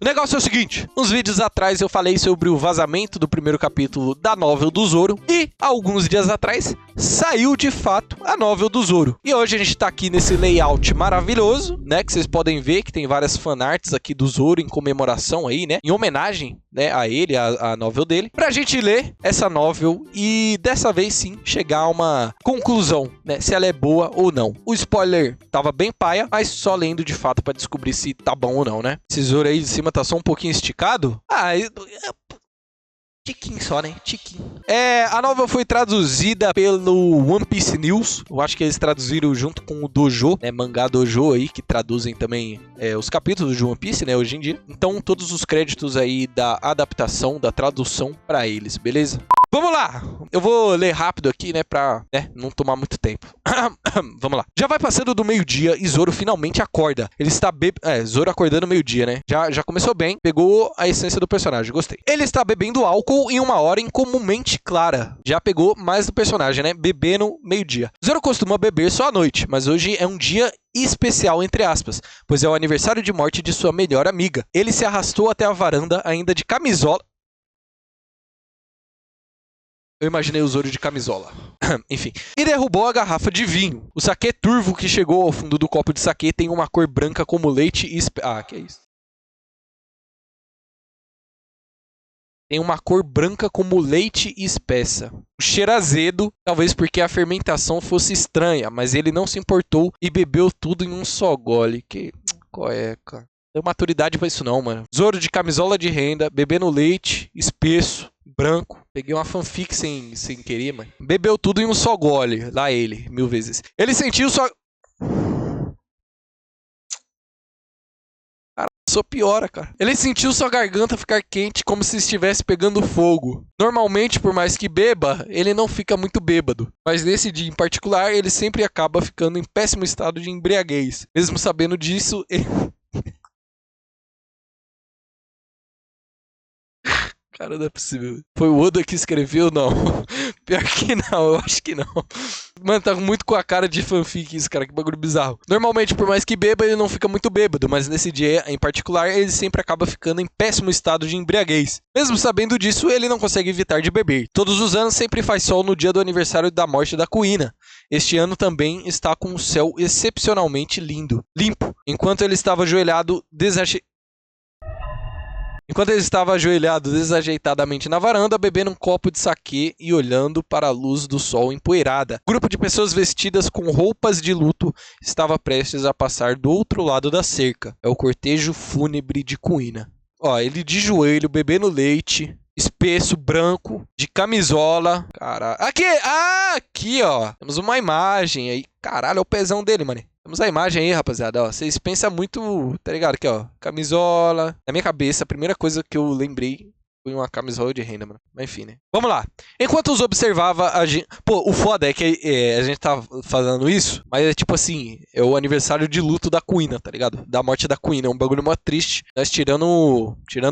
O negócio é o seguinte, uns vídeos atrás eu falei sobre o vazamento do primeiro capítulo da novel do Zoro e alguns dias atrás saiu de fato a novel do Zoro. E hoje a gente tá aqui nesse layout maravilhoso, né, que vocês podem ver que tem várias fanarts aqui do Zoro em comemoração aí, né, em homenagem, né, a ele, a novel dele, pra gente ler essa novel e dessa vez sim chegar a uma conclusão, né, se ela é boa ou não. O spoiler tava bem paia, mas só lendo de fato pra descobrir se tá bom ou não, né. Esse Zoro aí de cima tá só um pouquinho esticado. Tiquinho só, né? Tiquinho. A novel foi traduzida pelo One Piece News. Eu acho que eles traduziram junto com o Dojo, né? Mangá Dojo aí, que traduzem também os capítulos de One Piece, né? Hoje em dia. Então, todos os créditos aí da adaptação, da tradução pra eles, beleza? Vamos lá! Eu vou ler rápido aqui, né? Pra não tomar muito tempo. Vamos lá. Já vai passando do meio-dia e Zoro finalmente acorda. Ele está Zoro acordando meio-dia, né? Já começou bem. Pegou a essência do personagem. Gostei. Ele está bebendo álcool em uma hora incomumente clara. Já pegou mais do personagem, né? Bebendo meio-dia. Zoro costuma beber só à noite, mas hoje é um dia especial, entre aspas, pois é o aniversário de morte de sua melhor amiga. Ele se arrastou até a varanda ainda de camisola. Eu imaginei o Zoro de camisola. Enfim. E derrubou a garrafa de vinho. O saquê turvo que chegou ao fundo do copo de saquê tem uma cor branca como leite e... que é isso? Tem uma cor branca como leite e espessa. O cheiro azedo, talvez porque a fermentação fosse estranha, mas ele não se importou e bebeu tudo em um só gole. Qual é, cara? Não tem maturidade pra isso não, mano. Zoro de camisola de renda, bebendo leite, espesso, branco. Peguei uma fanfic sem querer, mano. Bebeu tudo em um só gole. Lá ele, 1000 vezes. Ele sentiu só... Cara, só piora, cara. Ele sentiu sua garganta ficar quente como se estivesse pegando fogo. Normalmente, por mais que beba, ele não fica muito bêbado. Mas nesse dia em particular, ele sempre acaba ficando em péssimo estado de embriaguez. Mesmo sabendo disso, ele... Cara, não é possível. Foi o Oda que escreveu? Não. Pior que não, eu acho que não. Mano, tá muito com a cara de fanfic isso, cara. Que bagulho bizarro. Normalmente, por mais que beba, ele não fica muito bêbado. Mas nesse dia, em particular, ele sempre acaba ficando em péssimo estado de embriaguez. Mesmo sabendo disso, ele não consegue evitar de beber. Todos os anos sempre faz sol no dia do aniversário da morte da Kuina. Este ano também está com um céu excepcionalmente limpo. Enquanto ele estava ajoelhado, desajeitadamente na varanda, bebendo um copo de saquê e olhando para a luz do sol empoeirada. Um grupo de pessoas vestidas com roupas de luto estava prestes a passar do outro lado da cerca. É o cortejo fúnebre de Kuina. Ó, ele de joelho, bebendo leite, espesso, branco, de camisola. Caralho. Aqui, ó. Temos uma imagem aí. Caralho, é o pezão dele, mano. Temos a imagem aí, rapaziada, ó. Vocês pensam muito, tá ligado? Aqui, ó, camisola. Na minha cabeça, a primeira coisa que eu lembrei foi uma camisola de renda, mano. Mas enfim, né? Vamos lá. Enquanto os observava, a gente... Pô, o foda é que a gente tá fazendo isso, mas é tipo assim, é o aniversário de luto da Kuina, tá ligado? Da morte da Kuina. É um bagulho mó triste. Nós tirando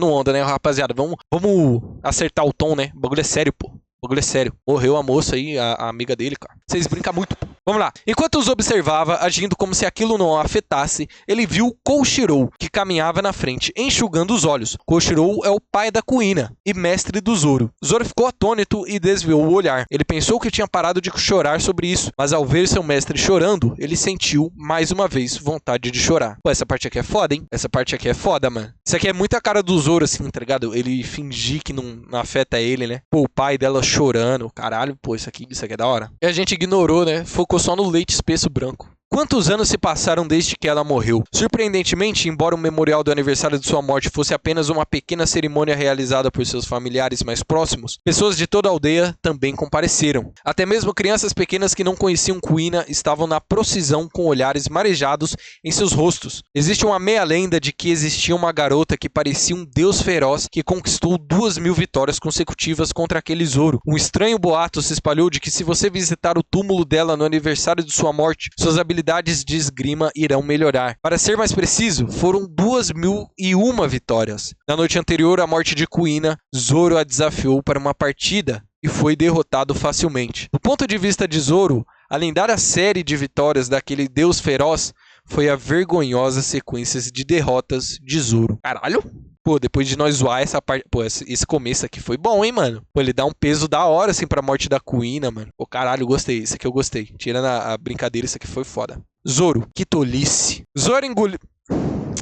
onda, né, rapaziada? Vamos acertar o tom, né? O bagulho é sério, pô. O bagulho é sério. Morreu a moça aí, a amiga dele, cara. Vocês brincam muito, pô. Vamos lá. Enquanto os observava, agindo como se aquilo não o afetasse, ele viu Koshiro, que caminhava na frente, enxugando os olhos. Koshiro é o pai da Kuina e mestre do Zoro. Zoro ficou atônito e desviou o olhar. Ele pensou que tinha parado de chorar sobre isso, mas ao ver seu mestre chorando, ele sentiu, mais uma vez, vontade de chorar. Pô, essa parte aqui é foda, hein? Essa parte aqui é foda, mano. Isso aqui é muita cara do Zoro, assim, tá ligado? Ele fingir que não afeta ele, né? Pô, o pai dela chorando. Caralho, pô, isso aqui é da hora. E a gente ignorou, né? Focou só no leite espesso branco. Quantos anos se passaram desde que ela morreu? Surpreendentemente, embora o memorial do aniversário de sua morte fosse apenas uma pequena cerimônia realizada por seus familiares mais próximos, pessoas de toda a aldeia também compareceram. Até mesmo crianças pequenas que não conheciam Kuina estavam na procissão com olhares marejados em seus rostos. Existe uma meia lenda de que existia uma garota que parecia um deus feroz que conquistou 2000 vitórias consecutivas contra aquele Zoro. Um estranho boato se espalhou de que se você visitar o túmulo dela no aniversário de sua morte, suas habilidades de esgrima irão melhorar. Para ser mais preciso, foram 2001 vitórias. Na noite anterior à morte de Kuina, Zoro a desafiou para uma partida e foi derrotado facilmente. Do ponto de vista de Zoro, a lendária série de vitórias daquele deus feroz foi a vergonhosa sequência de derrotas de Zoro. Caralho? Pô, depois de nós zoar essa parte... Pô, esse começo aqui foi bom, hein, mano? Pô, ele dá um peso da hora, assim, pra morte da Kuina, mano. Pô, caralho, gostei. Esse aqui eu gostei. Tirando a brincadeira, isso aqui foi foda. Zoro, que tolice. Zoro engoliu...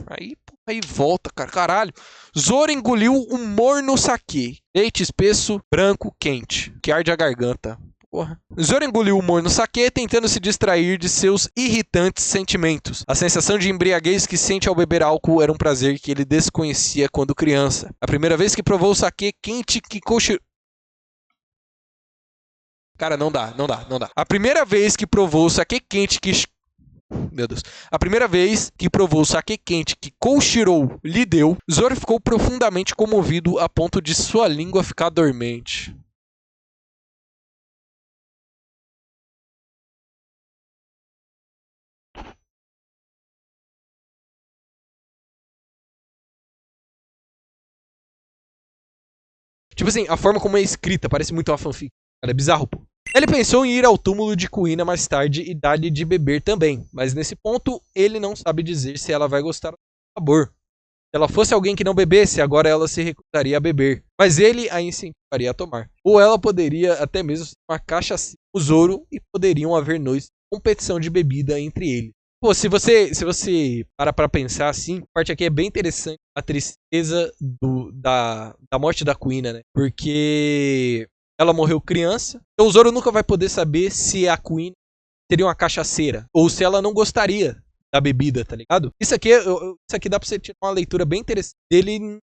Aí volta, cara. Caralho. Zoro engoliu um morno saquê. Leite espesso, branco, quente. Que arde a garganta. Porra. Zoro engoliu o morno saquê, tentando se distrair de seus irritantes sentimentos. A sensação de embriaguez que sente ao beber álcool era um prazer que ele desconhecia quando criança. A primeira vez que provou o saquê quente que cochilou... Cara, não dá. A primeira vez que provou o saquê quente que... Meu Deus. A primeira vez que provou o saquê quente que Koshiro lhe deu, Zoro ficou profundamente comovido a ponto de sua língua ficar dormente. Tipo assim, a forma como é escrita parece muito uma fanfic. Cara, é bizarro, pô. Ele pensou em ir ao túmulo de Kuina mais tarde e dar-lhe de beber também, mas nesse ponto ele não sabe dizer se ela vai gostar do sabor. Se ela fosse alguém que não bebesse, agora ela se recusaria a beber, mas ele a incentivaria a tomar. Ou ela poderia até mesmo ser uma cachaça com Zoro e poderiam haver noites de competição de bebida entre eles. Pô, se você para pra pensar assim, a parte aqui é bem interessante, a tristeza da morte da Kuina, né? Porque ela morreu criança, então o Zoro nunca vai poder saber se a Kuina seria uma cachaceira, ou se ela não gostaria da bebida, tá ligado? Isso aqui dá pra você tirar uma leitura bem interessante. Ele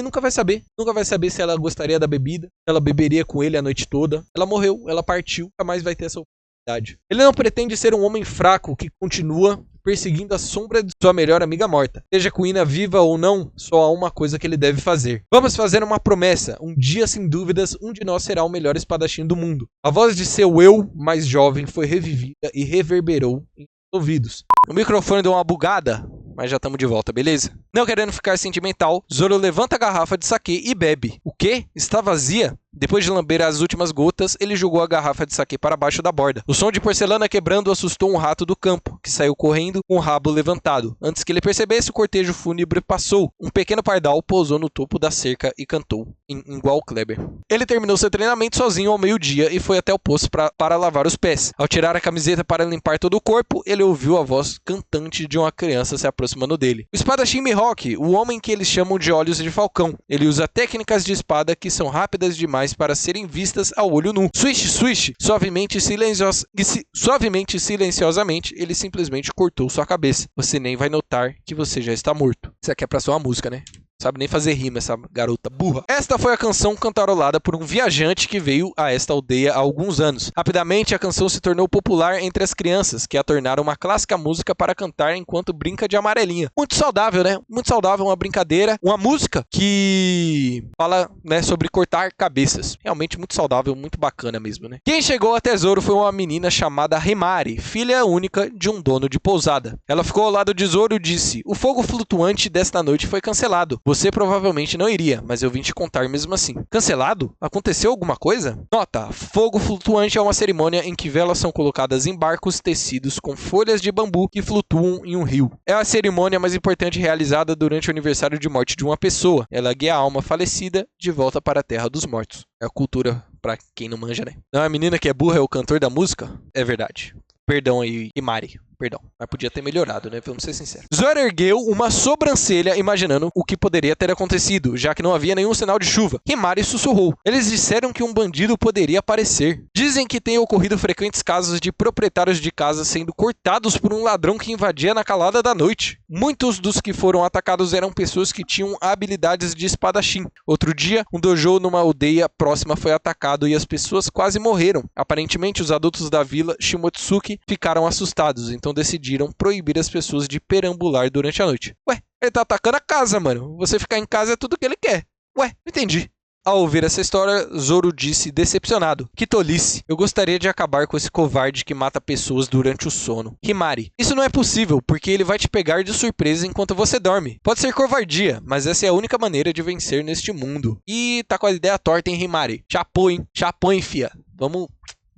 nunca vai saber se ela gostaria da bebida, se ela beberia com ele a noite toda. Ela morreu, ela partiu, nunca mais vai ter essa oportunidade. Ele não pretende ser um homem fraco que continua perseguindo a sombra de sua melhor amiga morta. Seja Kuina viva ou não, só há uma coisa que ele deve fazer. Vamos fazer uma promessa. Um dia, sem dúvidas, um de nós será o melhor espadachim do mundo. A voz de seu eu mais jovem foi revivida e reverberou em ouvidos. O microfone deu uma bugada, mas já estamos de volta, beleza? Não querendo ficar sentimental, Zoro levanta a garrafa de saquê e bebe. O quê? Está vazia? Depois de lamber as últimas gotas, ele jogou a garrafa de saquê para baixo da borda. O som de porcelana quebrando assustou um rato do campo, que saiu correndo com o rabo levantado. Antes que ele percebesse, o cortejo fúnebre passou. Um pequeno pardal pousou no topo da cerca e cantou, igual Kleber. Ele terminou seu treinamento sozinho ao meio-dia e foi até o poço para lavar os pés. Ao tirar a camiseta para limpar todo o corpo, ele ouviu a voz cantante de uma criança se aproximando dele. O espadachim Mihawk, o homem que eles chamam de olhos de falcão. Ele usa técnicas de espada que são rápidas demais para serem vistas ao olho nu. Swish, swish, suavemente e silenciosamente, ele simplesmente cortou sua cabeça. Você nem vai notar que você já está morto. Isso aqui é pra ser uma música, né? Sabe nem fazer rima essa garota burra. Esta foi a canção cantarolada por um viajante que veio a esta aldeia há alguns anos. Rapidamente a canção se tornou popular entre as crianças, que a tornaram uma clássica música para cantar enquanto brinca de amarelinha. Muito saudável, né? Muito saudável, uma brincadeira, uma música que fala, né, sobre cortar cabeças. Realmente muito saudável, muito bacana mesmo, né? Quem chegou a Tesouro foi uma menina chamada Himari, filha única de um dono de pousada. Ela ficou ao lado de Zoro e disse: "O fogo flutuante desta noite foi cancelado. Você provavelmente não iria, mas eu vim te contar mesmo assim." Cancelado? Aconteceu alguma coisa? Nota: fogo flutuante é uma cerimônia em que velas são colocadas em barcos tecidos com folhas de bambu que flutuam em um rio. É a cerimônia mais importante realizada durante o aniversário de morte de uma pessoa. Ela guia a alma falecida de volta para a terra dos mortos. É a cultura pra quem não manja, né? Não, a menina que é burra é o cantor da música? É verdade. Perdão aí, Himari. Perdão, mas podia ter melhorado, né? Vamos ser sinceros. Zoro ergueu uma sobrancelha imaginando o que poderia ter acontecido, já que não havia nenhum sinal de chuva. Himari sussurrou. Eles disseram que um bandido poderia aparecer. Dizem que tem ocorrido frequentes casos de proprietários de casa sendo cortados por um ladrão que invadia na calada da noite. Muitos dos que foram atacados eram pessoas que tinham habilidades de espadachim. Outro dia, um dojo numa aldeia próxima foi atacado e as pessoas quase morreram. Aparentemente, os adultos da vila Shimotsuki ficaram assustados, então decidiram proibir as pessoas de perambular durante a noite. Ué, ele tá atacando a casa, mano. Você ficar em casa é tudo que ele quer. Ué, não entendi. Ao ouvir essa história, Zoro disse decepcionado: "Que tolice. Eu gostaria de acabar com esse covarde que mata pessoas durante o sono." Himari: "Isso não é possível, porque ele vai te pegar de surpresa enquanto você dorme. Pode ser covardia, mas essa é a única maneira de vencer neste mundo." Ih, tá com a ideia torta, hein, Himari? Chapou, hein? Chapou, hein, fia? Vamos...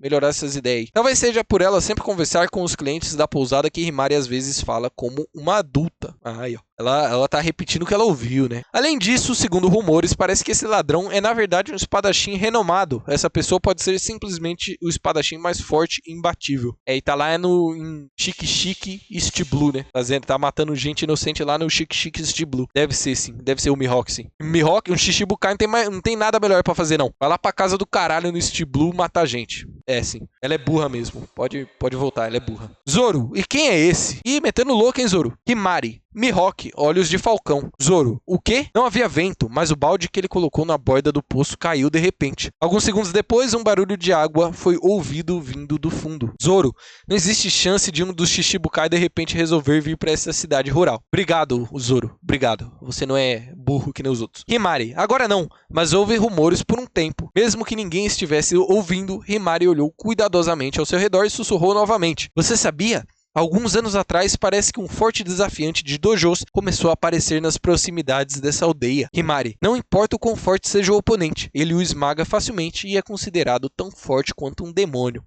melhorar essas ideias aí. Talvez seja por ela sempre conversar com os clientes da pousada que Himari às vezes fala como uma adulta. Aí, ó. Ela tá repetindo o que ela ouviu, né? Além disso, segundo rumores, parece que esse ladrão é na verdade um espadachim renomado. Essa pessoa pode ser simplesmente o espadachim mais forte e imbatível. E tá lá em Chique Chique East Blue, né? Tá matando gente inocente lá no Chique Chique East Blue. Deve ser, sim. Deve ser o Mihawk, sim. Mihawk, um Shichibukai não tem nada melhor pra fazer, não. Vai lá pra casa do caralho no East Blue matar gente. É, sim. Ela é burra mesmo. Pode voltar, ela é burra. Zoro, e quem é esse? Ih, metendo louco, hein, Zoro? Himari. Mihawk, olhos de falcão. Zoro, o quê? Não havia vento, mas o balde que ele colocou na borda do poço caiu de repente. Alguns segundos depois, um barulho de água foi ouvido vindo do fundo. Zoro, não existe chance de um dos Shichibukai de repente resolver vir para essa cidade rural. Obrigado, Zoro. Obrigado. Você não é burro que nem os outros. Himari, agora não, mas houve rumores por um tempo. Mesmo que ninguém estivesse ouvindo, Himari olhou cuidadosamente ao seu redor e sussurrou novamente. Você sabia? Alguns anos atrás, parece que um forte desafiante de dojos começou a aparecer nas proximidades dessa aldeia. Himari, não importa o quão forte seja o oponente, ele o esmaga facilmente e é considerado tão forte quanto um demônio.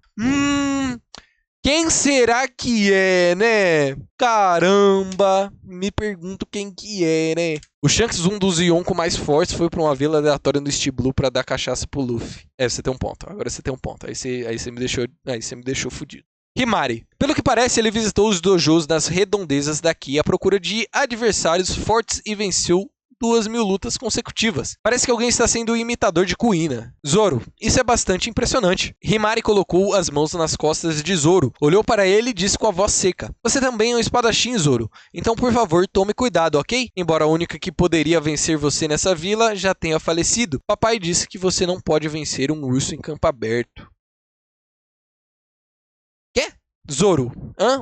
Quem será que é, né? Caramba, me pergunto quem que é, né? O Shanks, um dos Yonko mais fortes, foi pra uma vila aleatória no East Blue pra dar cachaça pro Luffy. Você tem um ponto, agora você tem um ponto. Aí você me deixou fudido. Himari. Pelo que parece, ele visitou os dojos nas redondezas daqui à procura de adversários fortes e venceu 2.000 lutas consecutivas. Parece que alguém está sendo o imitador de Kuina. Zoro, isso é bastante impressionante. Himari colocou as mãos nas costas de Zoro, olhou para ele e disse com a voz seca. Você também é um espadachim, Zoro. Então, por favor, tome cuidado, ok? Embora a única que poderia vencer você nessa vila já tenha falecido, papai disse que você não pode vencer um urso em campo aberto. Quê? Zoro.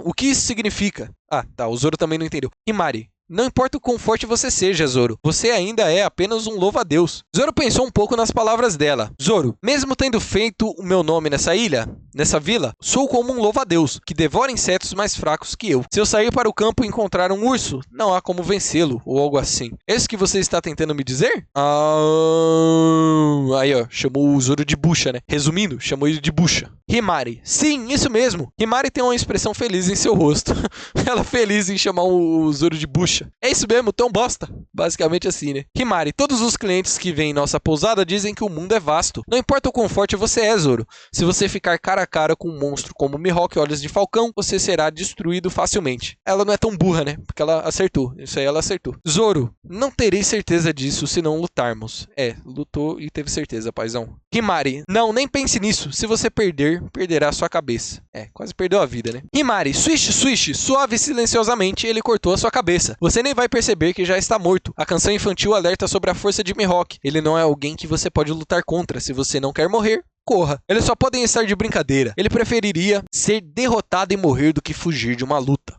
O que isso significa? Ah, tá, o Zoro também não entendeu. Himari. Não importa o quão forte você seja, Zoro. Você ainda é apenas um louva-a-Deus. Zoro pensou um pouco nas palavras dela. Zoro, mesmo tendo feito o meu nome nessa ilha, nessa vila, sou como um louva-a-Deus, que devora insetos mais fracos que eu. Se eu sair para o campo e encontrar um urso, não há como vencê-lo, ou algo assim. É isso que você está tentando me dizer? Aí, ó, chamou o Zoro de bucha, né? Resumindo, chamou ele de bucha. Himari. Sim, isso mesmo. Himari tem uma expressão feliz em seu rosto. Ela feliz em chamar o Zoro de bucha. É isso mesmo, tão bosta. Basicamente assim, né? Himari, todos os clientes que vêm em nossa pousada dizem que o mundo é vasto. Não importa o quão forte você é, Zoro. Se você ficar cara a cara com um monstro como Mihawk Olhos de Falcão, você será destruído facilmente. Ela não é tão burra, né? Porque ela acertou. Isso aí ela acertou. Zoro, não terei certeza disso se não lutarmos. Lutou e teve certeza, paizão. Himari, não, nem pense nisso. Se você perder, perderá sua cabeça. Quase perdeu a vida, né? Himari, swish, swish, suave e silenciosamente ele cortou a sua cabeça. Você nem vai perceber que já está morto. A canção infantil alerta sobre a força de Mihawk. Ele não é alguém que você pode lutar contra. Se você não quer morrer, corra. Eles só podem estar de brincadeira. Ele preferiria ser derrotado e morrer do que fugir de uma luta.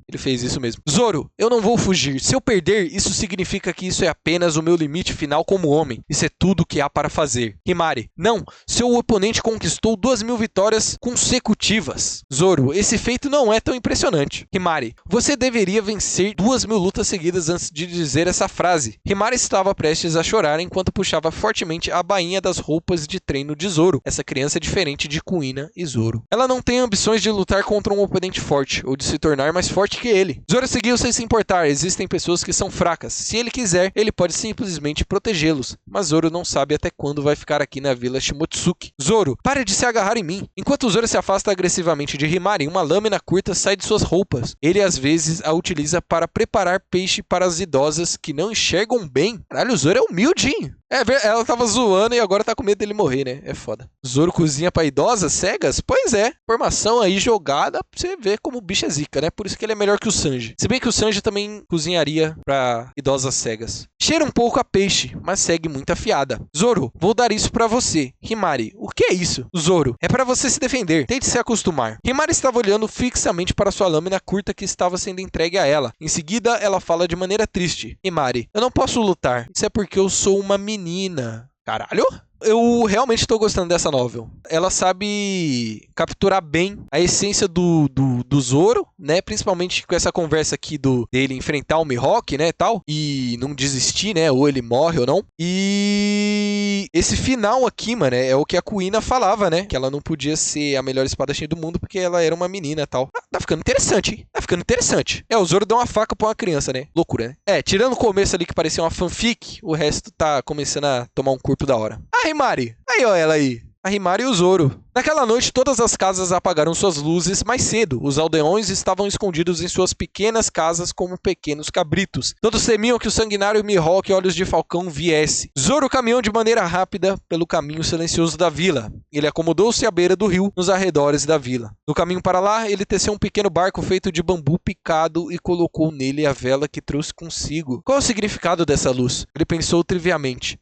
Ele fez isso mesmo. Zoro, eu não vou fugir. Se eu perder, isso significa que isso é apenas o meu limite final como homem. Isso é tudo que há para fazer. Himari, não. Seu oponente conquistou 2.000 vitórias consecutivas. Zoro, esse feito não é tão impressionante. Himari, você deveria vencer 2.000 lutas seguidas antes de dizer essa frase. Himari estava prestes a chorar enquanto puxava fortemente a bainha das roupas de treino de Zoro. Essa criança é diferente de Kuina e Zoro. Ela não tem ambições de lutar contra um oponente forte ou de se tornar mais forte que ele. Zoro seguiu sem se importar. Existem pessoas que são fracas. Se ele quiser, ele pode simplesmente protegê-los. Mas Zoro não sabe até quando vai ficar aqui na vila Shimotsuki. Zoro, pare de se agarrar em mim. Enquanto Zoro se afasta agressivamente de Himari, uma lâmina curta sai de suas roupas. Ele às vezes a utiliza para preparar peixe para as idosas que não enxergam bem. Caralho, o Zoro é humildinho. Ela tava zoando e agora tá com medo dele morrer, né? É foda. Zoro cozinha pra idosas cegas? Pois é. Informação aí jogada pra você ver como o bicho é zica, né? Por isso que ele é melhor que o Sanji. Se bem que o Sanji também cozinharia pra idosas cegas. Cheira um pouco a peixe, mas segue muito afiada. Zoro, vou dar isso pra você. Himari, o que é isso? Zoro, é pra você se defender. Tente se acostumar. Himari estava olhando fixamente para sua lâmina curta que estava sendo entregue a ela. Em seguida, ela fala de maneira triste. Himari, eu não posso lutar. Isso é porque eu sou uma menina. Caralho? Eu realmente tô gostando dessa novel. Ela sabe capturar bem a essência do Zoro, né? Principalmente com essa conversa aqui dele enfrentar o Mihawk, né, tal. E não desistir, né? Ou ele morre ou não. E esse final aqui, mano, é o que a Kuina falava, né? Que ela não podia ser a melhor espadachim do mundo porque ela era uma menina, tal. Tá ficando interessante, hein? Tá ficando interessante. O Zoro deu uma faca pra uma criança, né? Loucura, né? Tirando o começo ali que parecia uma fanfic, o resto tá começando a tomar um corpo da hora. A Himari. Aí, ó, ela aí. A Himari e o Zoro. Naquela noite, todas as casas apagaram suas luzes mais cedo. Os aldeões estavam escondidos em suas pequenas casas como pequenos cabritos. Todos temiam que o sanguinário Mihawk Olhos de Falcão viesse. Zoro caminhou de maneira rápida pelo caminho silencioso da vila. Ele acomodou-se à beira do rio, nos arredores da vila. No caminho para lá, ele teceu um pequeno barco feito de bambu picado e colocou nele a vela que trouxe consigo. Qual é o significado dessa luz? Ele pensou trivialmente.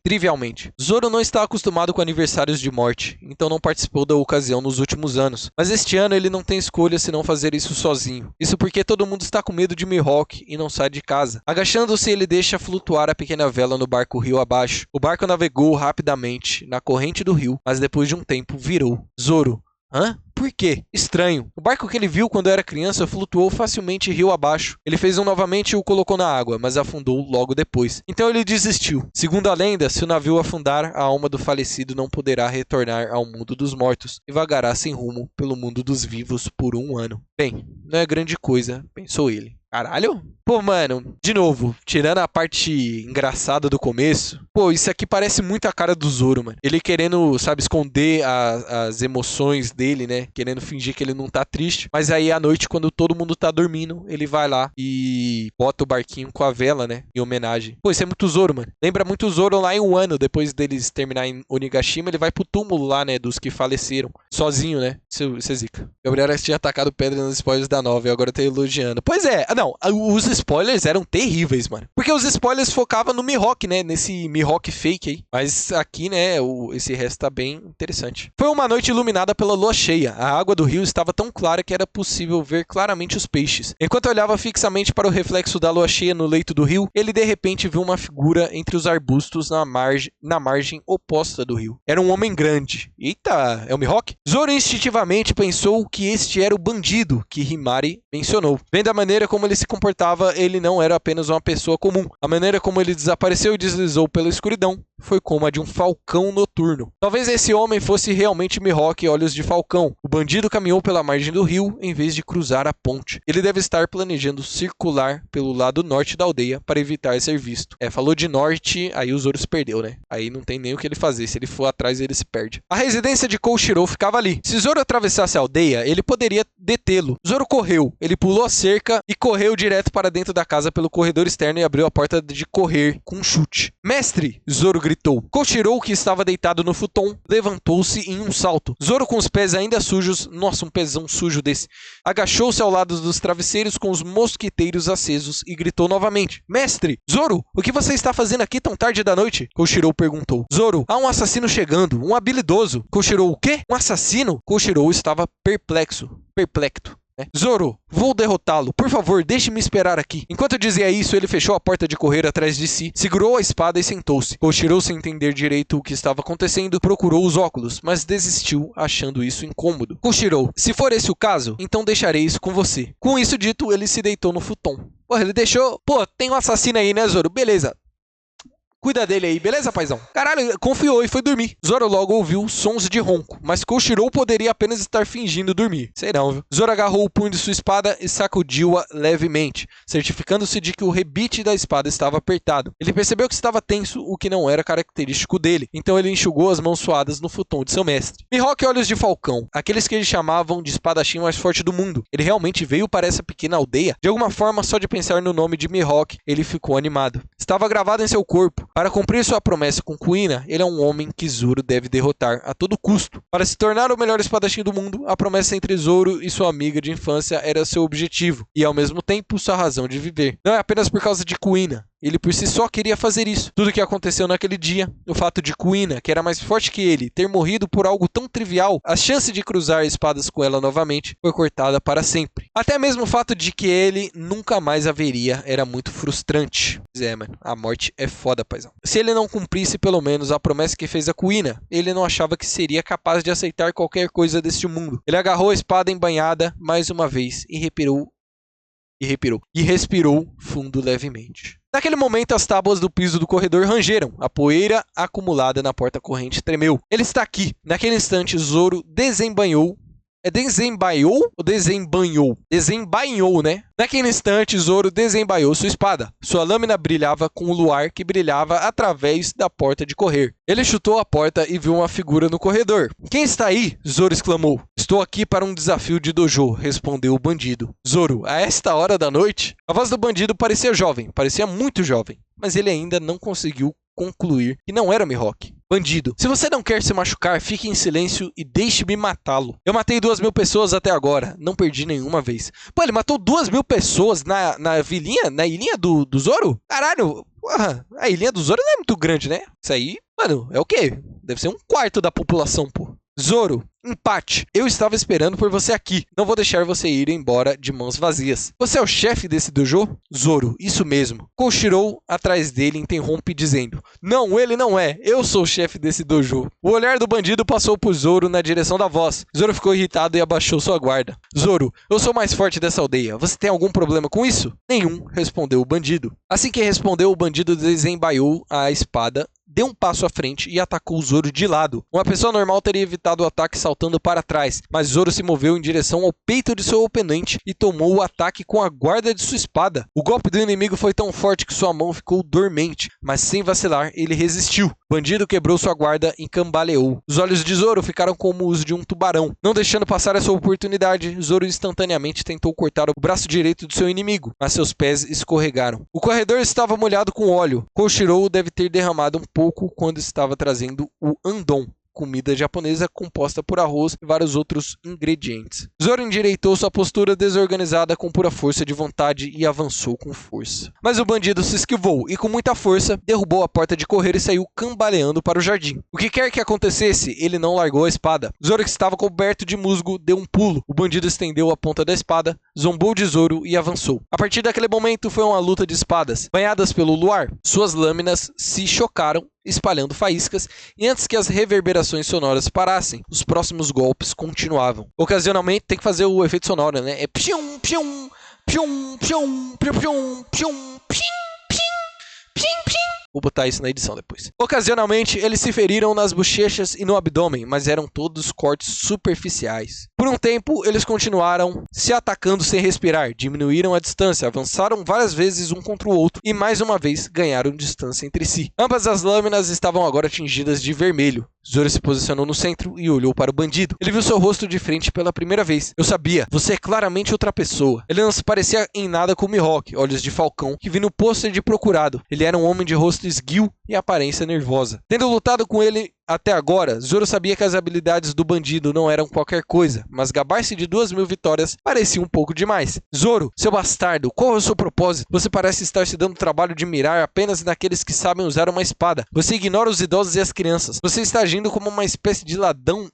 Zoro não está acostumado com aniversários de morte, então não participou da ocasião nos últimos anos. Mas este ano ele não tem escolha senão fazer isso sozinho. Isso porque todo mundo está com medo de Mihawk e não sai de casa. Agachando-se, ele deixa flutuar a pequena vela no barco rio abaixo. O barco navegou rapidamente na corrente do rio, mas depois de um tempo virou. Zoro. Hã? Por quê? Estranho. O barco que ele viu quando era criança flutuou facilmente rio abaixo. Ele fez um novamente e o colocou na água, mas afundou logo depois. Então ele desistiu. Segundo a lenda, se o navio afundar, a alma do falecido não poderá retornar ao mundo dos mortos e vagará sem rumo pelo mundo dos vivos por 1 ano. Bem, não é grande coisa, pensou ele. Caralho? Pô, mano, de novo, tirando a parte engraçada do começo, pô, isso aqui parece muito a cara do Zoro, mano. Ele querendo, sabe, esconder as emoções dele, né? Querendo fingir que ele não tá triste. Mas aí à noite, quando todo mundo tá dormindo, ele vai lá e bota o barquinho com a vela, né? Em homenagem. Pô, isso é muito Zoro, mano. Lembra muito o Zoro lá em 1 ano, depois deles terminar em Onigashima, ele vai pro túmulo lá, né? Dos que faleceram. Sozinho, né? Isso é zica. Gabriel tinha atacado pedra nos spoilers da nova e agora tá elogiando. Pois é, não, os spoilers eram terríveis, mano. Porque os spoilers focavam no Mihawk, né? Nesse Mihawk fake aí. Mas aqui, né, esse resto tá bem interessante. Foi uma noite iluminada pela lua cheia. A água do rio estava tão clara que era possível ver claramente os peixes. Enquanto olhava fixamente para o reflexo da lua cheia no leito do rio, ele de repente viu uma figura entre os arbustos na margem oposta do rio. Era um homem grande. Eita, é o Mihawk? Zoro instintivamente pensou que este era o bandido que Himari mencionou. Vendo a maneira como ele se comportava, ele não era apenas uma pessoa comum. A maneira como ele desapareceu e deslizou pela escuridão foi como a de um falcão noturno. Talvez esse homem fosse realmente Mihawk Olhos de Falcão. O bandido caminhou pela margem do rio em vez de cruzar a ponte. Ele deve estar planejando circular pelo lado norte da aldeia para evitar ser visto. Falou de norte, aí o Zoro se perdeu, né? Aí não tem nem o que ele fazer. Se ele for atrás, ele se perde. A residência de Koshiro ficava ali. Se Zoro atravessasse a aldeia, ele poderia detê-lo. Zoro correu. Ele pulou a cerca e correu direto para dentro da casa pelo corredor externo e abriu a porta de correr com um chute. Mestre! Zoro gritou. Koshiro, que estava deitado no futon, levantou-se em um salto. Zoro, com os pés ainda sujos, nossa, um pezão sujo desse, agachou-se ao lado dos travesseiros com os mosquiteiros acesos e gritou novamente. Mestre! Zoro, o que você está fazendo aqui tão tarde da noite? Koshiro perguntou. Zoro, há um assassino chegando, um habilidoso. Koshiro, o quê? Um assassino? Koshiro estava perplexo. Zoro, vou derrotá-lo. Por favor, deixe-me esperar aqui. Enquanto dizia isso, ele fechou a porta de correr atrás de si, segurou a espada e sentou-se. Koshiro, sem entender direito o que estava acontecendo, procurou os óculos, mas desistiu, achando isso incômodo. Koshiro, se for esse o caso, então deixarei isso com você. Com isso dito, ele se deitou no futon. Porra, ele deixou... Pô, tem um assassino aí, né, Zoro? Beleza. Cuida dele aí, beleza, paizão? Caralho, confiou e foi dormir. Zoro logo ouviu sons de ronco, mas Koshiro poderia apenas estar fingindo dormir. Sei não, viu? Zoro agarrou o punho de sua espada e sacudiu-a levemente, certificando-se de que o rebite da espada estava apertado. Ele percebeu que estava tenso, o que não era característico dele, então ele enxugou as mãos suadas no futon de seu mestre. Mihawk Olhos de Falcão, aqueles que eles chamavam de espadachim mais forte do mundo. Ele realmente veio para essa pequena aldeia? De alguma forma, só de pensar no nome de Mihawk, ele ficou animado. Estava gravado em seu corpo. Para cumprir sua promessa com Kuina, ele é um homem que Zoro deve derrotar a todo custo. Para se tornar o melhor espadachim do mundo, a promessa entre Zoro e sua amiga de infância era seu objetivo, e ao mesmo tempo sua razão de viver. Não é apenas por causa de Kuina. Ele por si só queria fazer isso. Tudo o que aconteceu naquele dia, o fato de Kuina, que era mais forte que ele, ter morrido por algo tão trivial, a chance de cruzar espadas com ela novamente foi cortada para sempre. Até mesmo o fato de que ele nunca mais a veria era muito frustrante. Mano, a morte é foda, paizão. Se ele não cumprisse pelo menos a promessa que fez a Kuina, ele não achava que seria capaz de aceitar qualquer coisa deste mundo. Ele agarrou a espada embanhada mais uma vez e respirou fundo levemente. Naquele momento, as tábuas do piso do corredor rangeram. A poeira acumulada na porta corrente tremeu. Ele está aqui. Naquele instante, Zoro desembainhou. É desembaiou ou desembanhou? Desembainhou, né? Naquele instante, Zoro desembaiou sua espada. Sua lâmina brilhava com o luar que brilhava através da porta de correr. Ele chutou a porta e viu uma figura no corredor. Quem está aí? Zoro exclamou. Estou aqui para um desafio de dojo, respondeu o bandido. Zoro, a esta hora da noite? A voz do bandido parecia jovem, parecia muito jovem, mas ele ainda não conseguiu concluir que não era Mihawk. Bandido, se você não quer se machucar, fique em silêncio e deixe-me matá-lo. Eu matei 2.000 pessoas até agora, não perdi nenhuma vez. Pô, ele matou 2.000 pessoas na vilinha, na ilhinha do Zoro? Caralho, porra, a ilhinha do Zoro não é muito grande, né? Isso aí, mano, é o quê? Deve ser 1/4 da população, pô. Zoro, empate. Eu estava esperando por você aqui. Não vou deixar você ir embora de mãos vazias. Você é o chefe desse dojo? Zoro, isso mesmo. Koshiro, atrás dele, interrompe dizendo: Não, ele não é. Eu sou o chefe desse dojo. O olhar do bandido passou por Zoro na direção da voz. Zoro ficou irritado e abaixou sua guarda. Zoro, eu sou o mais forte dessa aldeia. Você tem algum problema com isso? Nenhum, respondeu o bandido. Assim que respondeu, o bandido desembaiou a espada, deu um passo à frente e atacou Zoro de lado. Uma pessoa normal teria evitado o ataque saltando para trás, mas Zoro se moveu em direção ao peito de seu oponente e tomou o ataque com a guarda de sua espada. O golpe do inimigo foi tão forte que sua mão ficou dormente, mas sem vacilar, ele resistiu. O bandido quebrou sua guarda e cambaleou. Os olhos de Zoro ficaram como os de um tubarão. Não deixando passar essa oportunidade, Zoro instantaneamente tentou cortar o braço direito do seu inimigo, mas seus pés escorregaram. O corredor estava molhado com óleo. Koshiro deve ter derramado um pouco quando estava trazendo o andon, comida japonesa composta por arroz e vários outros ingredientes. Zoro endireitou sua postura desorganizada com pura força de vontade e avançou com força. Mas o bandido se esquivou e com muita força derrubou a porta de correr e saiu cambaleando para o jardim. O que quer que acontecesse, ele não largou a espada. Zoro, que estava coberto de musgo, deu um pulo. O bandido estendeu a ponta da espada, zombou de Zoro e avançou. A partir daquele momento foi uma luta de espadas. Banhadas pelo luar, suas lâminas se chocaram, espalhando faíscas, e antes que as reverberações sonoras parassem, os próximos golpes continuavam. Ocasionalmente tem que fazer o efeito sonoro, né? É pium, pium, pium, pium, pium, pium, pium, pim, pim, pim, pim. Vou botar isso na edição depois. Ocasionalmente, eles se feriram nas bochechas e no abdômen, mas eram todos cortes superficiais. Por um tempo, eles continuaram se atacando sem respirar, diminuíram a distância, avançaram várias vezes um contra o outro e mais uma vez ganharam distância entre si. Ambas as lâminas estavam agora tingidas de vermelho. Zoro se posicionou no centro e olhou para o bandido. Ele viu seu rosto de frente pela primeira vez. Eu sabia, você é claramente outra pessoa. Ele não se parecia em nada com Mihawk, olhos de falcão, que vi no pôster de Procurado. Ele era um homem de rosto esguio e aparência nervosa. Tendo lutado com ele até agora, Zoro sabia que as habilidades do bandido não eram qualquer coisa, mas gabar-se de 2.000 vitórias parecia um pouco demais. Zoro, seu bastardo, qual é o seu propósito? Você parece estar se dando o trabalho de mirar apenas naqueles que sabem usar uma espada. Você ignora os idosos e as crianças. Você está agindo como uma espécie de ladrão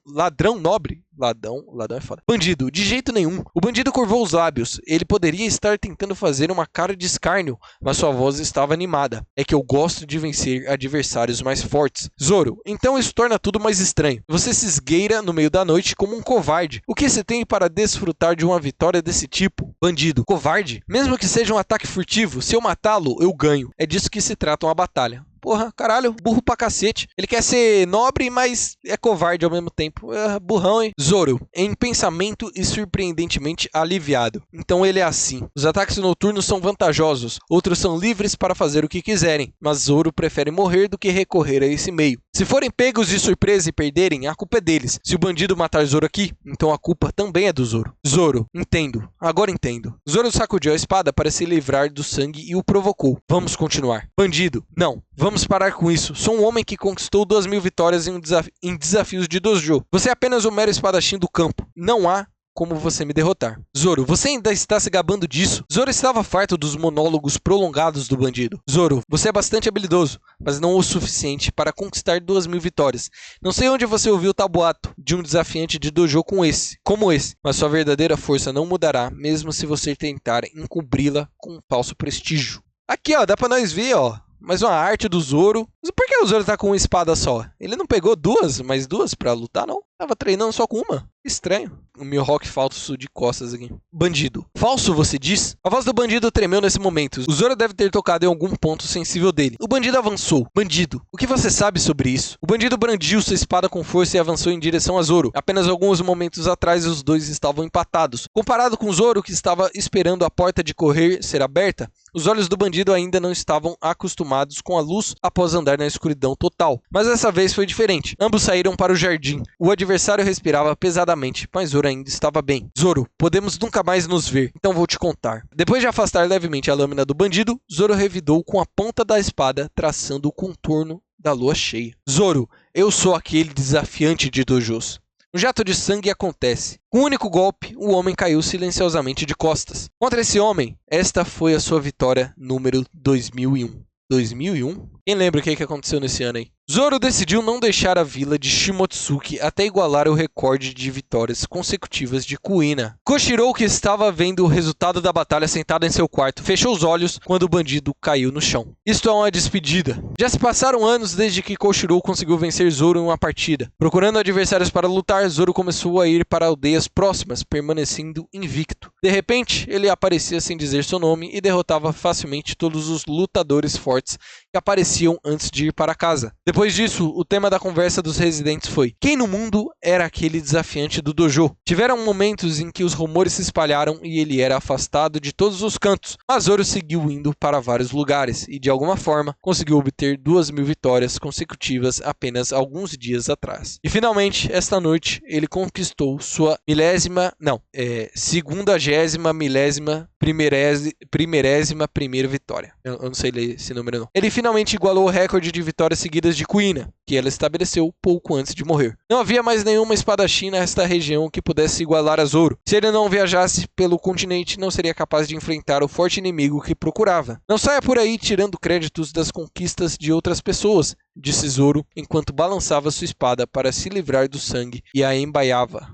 nobre. Ladrão é foda. Bandido, de jeito nenhum. O bandido curvou os lábios. Ele poderia estar tentando fazer uma cara de escárnio, mas sua voz estava animada. É que eu gosto de vencer adversários mais fortes. Zoro, então isso torna tudo mais estranho. Você se esgueira no meio da noite como um covarde. O que você tem para desfrutar de uma vitória desse tipo? Bandido, covarde? Mesmo que seja um ataque furtivo, se eu matá-lo, eu ganho. É disso que se trata uma batalha. Porra, caralho, burro pra cacete. Ele quer ser nobre, mas é covarde ao mesmo tempo. Burrão, hein? Zoro, em pensamento e surpreendentemente aliviado. Então ele é assim. Os ataques noturnos são vantajosos, outros são livres para fazer o que quiserem, mas Zoro prefere morrer do que recorrer a esse meio. Se forem pegos de surpresa e perderem, a culpa é deles. Se o bandido matar Zoro aqui, então a culpa também é do Zoro. Zoro, entendo. Agora entendo. Zoro sacudiu a espada para se livrar do sangue e o provocou. Vamos continuar. Bandido, não. Vamos parar com isso. Sou um homem que conquistou 2.000 vitórias em desafios de dojo. Você é apenas um mero espadachim do campo. Não há como você me derrotar. Zoro, você ainda está se gabando disso? Zoro estava farto dos monólogos prolongados do bandido. Zoro, você é bastante habilidoso, mas não o suficiente para conquistar 2.000 vitórias. Não sei onde você ouviu o tabuato de um desafiante de dojo como esse, mas sua verdadeira força não mudará, mesmo se você tentar encobri-la com um falso prestígio. Aqui, ó, dá pra nós ver, ó. Mais uma arte do Zoro. Mas por que o Zoro tá com uma espada só? Ele não pegou mais duas pra lutar, não? Tava treinando só com uma. Estranho. O Mihawk falso de costas aqui. Bandido. Falso, você diz? A voz do bandido tremeu nesse momento. O Zoro deve ter tocado em algum ponto sensível dele. O bandido avançou. Bandido. O que você sabe sobre isso? O bandido brandiu sua espada com força e avançou em direção a Zoro. Apenas alguns momentos atrás, os dois estavam empatados. Comparado com Zoro, que estava esperando a porta de correr ser aberta, os olhos do bandido ainda não estavam acostumados com a luz após andar na escuridão total. Mas dessa vez foi diferente. Ambos saíram para o jardim. O adversário respirava pesadamente, mas Zoro ainda estava bem. Zoro, podemos nunca mais nos ver, então vou te contar. Depois de afastar levemente a lâmina do bandido, Zoro revidou com a ponta da espada, traçando o contorno da lua cheia. Zoro, eu sou aquele desafiante de dojos. Um jato de sangue acontece. Com um único golpe, o homem caiu silenciosamente de costas. Contra esse homem, esta foi a sua vitória número 2001. 2001? Quem lembra o que aconteceu nesse ano aí? Zoro decidiu não deixar a vila de Shimotsuki até igualar o recorde de vitórias consecutivas de Kuina. Koshiro, que estava vendo o resultado da batalha sentado em seu quarto, fechou os olhos quando o bandido caiu no chão. Isto é uma despedida. Já se passaram anos desde que Koshiro conseguiu vencer Zoro em uma partida. Procurando adversários para lutar, Zoro começou a ir para aldeias próximas, permanecendo invicto. De repente, ele aparecia sem dizer seu nome e derrotava facilmente todos os lutadores fortes que apareciam antes de ir para casa. Depois disso, o tema da conversa dos residentes foi: quem no mundo era aquele desafiante do dojo? Tiveram momentos em que os rumores se espalharam e ele era afastado de todos os cantos, mas Zoro seguiu indo para vários lugares e, de alguma forma, conseguiu obter 2.000 vitórias consecutivas apenas alguns dias atrás. E, finalmente, esta noite, ele conquistou sua primeirésima primeira vitória. Eu não sei ler esse número, não. Ele finalmente igualou o recorde de vitórias seguidas de Kuina, que ela estabeleceu pouco antes de morrer. Não havia mais nenhuma espadachim nesta região que pudesse igualar a Zoro. Se ele não viajasse pelo continente, não seria capaz de enfrentar o forte inimigo que procurava. Não saia por aí tirando créditos das conquistas de outras pessoas, disse Zoro, enquanto balançava sua espada para se livrar do sangue e a embaiava.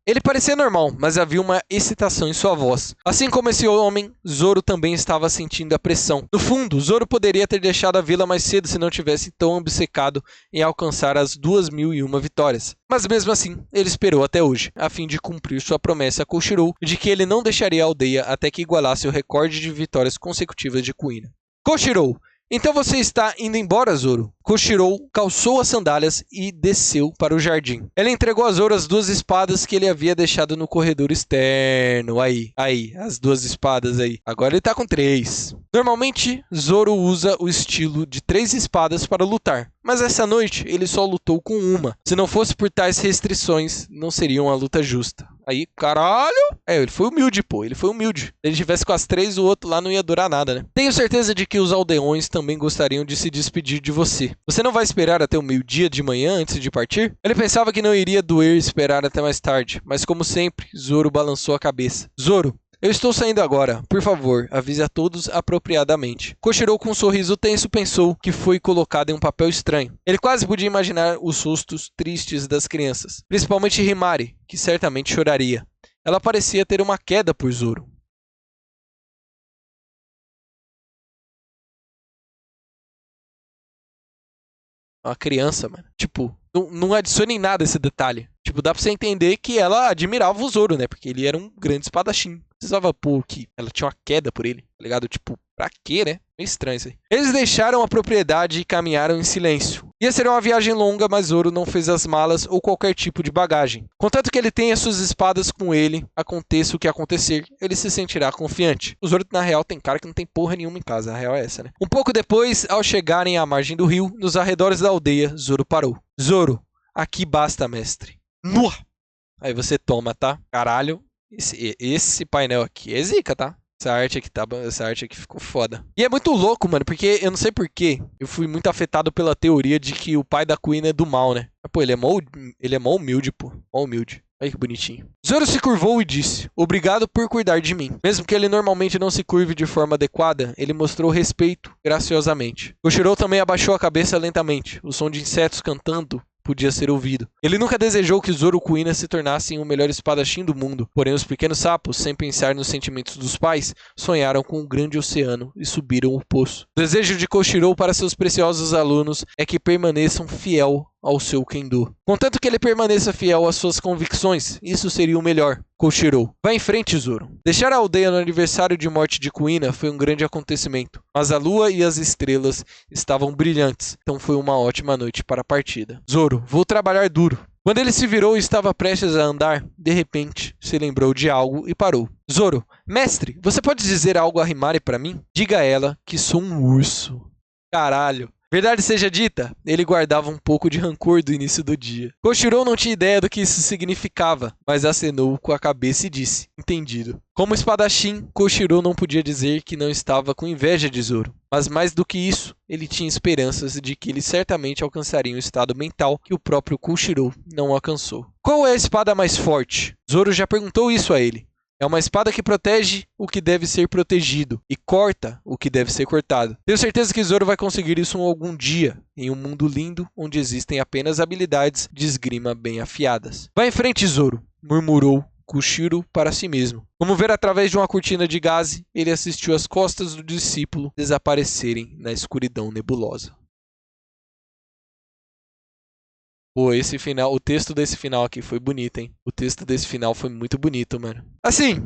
Ele parecia normal, mas havia uma excitação em sua voz. Assim como esse homem, Zoro também estava sentindo a pressão. No fundo, Zoro poderia ter deixado a vila mais cedo se não tivesse tão obcecado em alcançar as 2.001 vitórias. Mas mesmo assim, ele esperou até hoje, a fim de cumprir sua promessa a Koshiro de que ele não deixaria a aldeia até que igualasse o recorde de vitórias consecutivas de Kuina. Koshiro! Então você está indo embora, Zoro? Koshiro calçou as sandálias e desceu para o jardim. Ela entregou a Zoro as 2 espadas que ele havia deixado no corredor externo. Aí, as 2 espadas aí. Agora ele tá com 3. Normalmente, Zoro usa o estilo de 3 espadas para lutar. Mas essa noite, ele só lutou com uma. Se não fosse por tais restrições, não seria uma luta justa. Aí, caralho! Ele foi humilde, pô. Ele foi humilde. Se ele tivesse com as 3, o outro lá não ia durar nada, né? Tenho certeza de que os aldeões também gostariam de se despedir de você. Você não vai esperar até o meio-dia de manhã antes de partir? Ele pensava que não iria doer esperar até mais tarde. Mas como sempre, Zoro balançou a cabeça. Zoro, eu estou saindo agora. Por favor, avise a todos apropriadamente. Koshiro, com um sorriso tenso, pensou que foi colocado em um papel estranho. Ele quase podia imaginar os rostos tristes das crianças. Principalmente Himari, que certamente choraria. Ela parecia ter uma queda por Zoro. Uma criança, mano. Tipo, não adicione em nada esse detalhe. Tipo, dá pra você entender que ela admirava o Zoro, né? Porque ele era um grande espadachim. Precisava pôr que ela tinha uma queda por ele, tá ligado? Tipo, pra quê, né? Meio estranho isso aí. Eles deixaram a propriedade e caminharam em silêncio. Ia ser uma viagem longa, mas Zoro não fez as malas ou qualquer tipo de bagagem. Contanto que ele tenha suas espadas com ele, aconteça o que acontecer, ele se sentirá confiante. O Zoro, na real, tem cara que não tem porra nenhuma em casa. A real é essa, né? Um pouco depois, ao chegarem à margem do rio, nos arredores da aldeia, Zoro parou. Zoro, aqui basta, mestre. Aí você toma, tá? Caralho, esse painel aqui é zica, tá? Essa arte aqui ficou foda. E é muito louco, mano, porque eu não sei porquê. Eu fui muito afetado pela teoria de que o pai da Queen é do mal, né? Mas, pô, ele é mó humilde, pô. Mó humilde. Olha que bonitinho. Zoro se curvou e disse: obrigado por cuidar de mim. Mesmo que ele normalmente não se curve de forma adequada, ele mostrou respeito graciosamente. Koshiro também abaixou a cabeça lentamente. O som de insetos cantando podia ser ouvido. Ele nunca desejou que Zoro Kuina se tornassem o melhor espadachim do mundo, porém os pequenos sapos, sem pensar nos sentimentos dos pais, sonharam com um grande oceano e subiram o poço. O desejo de Koshiro para seus preciosos alunos é que permaneçam fiel ao seu Kendo. Contanto que ele permaneça fiel às suas convicções, isso seria o melhor. Koshiro. Vá em frente, Zoro. Deixar a aldeia no aniversário de morte de Kuina foi um grande acontecimento, mas a lua e as estrelas estavam brilhantes, então foi uma ótima noite para a partida. Zoro, vou trabalhar duro. Quando ele se virou e estava prestes a andar, de repente, se lembrou de algo e parou. Zoro, mestre, você pode dizer algo a Himari para mim? Diga a ela que sou um urso. Caralho. Verdade seja dita, ele guardava um pouco de rancor do início do dia. Koshiro não tinha ideia do que isso significava, mas acenou com a cabeça e disse, entendido. Como espadachim, Koshiro não podia dizer que não estava com inveja de Zoro. Mas mais do que isso, ele tinha esperanças de que ele certamente alcançaria um estado mental que o próprio Koshiro não alcançou. Qual é a espada mais forte? Zoro já perguntou isso a ele. É uma espada que protege o que deve ser protegido e corta o que deve ser cortado. Tenho certeza que Zoro vai conseguir isso algum dia, em um mundo lindo onde existem apenas habilidades de esgrima bem afiadas. Vá em frente, Zoro, murmurou Koshiro para si mesmo. Como ver através de uma cortina de gaze, ele assistiu as costas do discípulo desaparecerem na escuridão nebulosa. Pô, esse final, o texto desse final aqui foi bonito, hein? O texto desse final foi muito bonito, mano. Assim,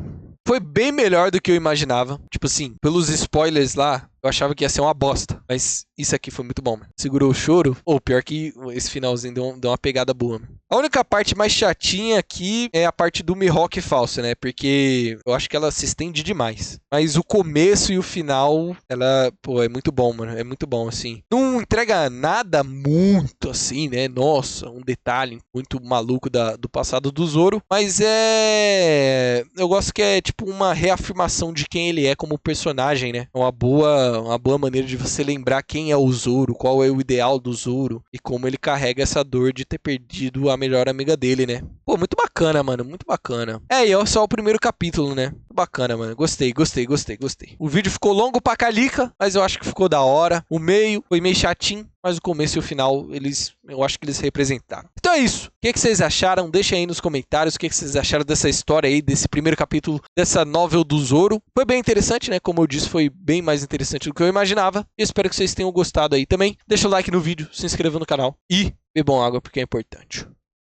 foi bem melhor do que eu imaginava. Tipo assim, pelos spoilers lá, eu achava que ia ser uma bosta. Mas isso aqui foi muito bom, mano. Segurou o choro. Ou pior que esse finalzinho deu uma pegada boa, mano. A única parte mais chatinha aqui é a parte do Mihawk falso, né? Porque eu acho que ela se estende demais. Mas o começo e o final, ela, pô, é muito bom, mano. É muito bom, assim. Não entrega nada muito assim, né? Nossa, um detalhe muito maluco do passado do Zoro. Mas eu gosto que é tipo uma reafirmação de quem ele é como personagem, né? É uma boa maneira de você lembrar quem é o Zoro, qual é o ideal do Zoro e como ele carrega essa dor de ter perdido a melhor amiga dele, né? Pô, muito bacana, mano, muito bacana. E é só o primeiro capítulo, né? Bacana, mano. Gostei. O vídeo ficou longo pra calica, mas eu acho que ficou da hora. O meio foi meio chatinho, mas o começo e o final, eu acho que eles representaram. Então é isso. O que vocês acharam? Deixa aí nos comentários o que vocês acharam dessa história aí, desse primeiro capítulo, dessa novel do Zoro. Foi bem interessante, né? Como eu disse, foi bem mais interessante do que eu imaginava. E espero que vocês tenham gostado aí também. Deixa o like no vídeo, se inscreva no canal e bebam água porque é importante.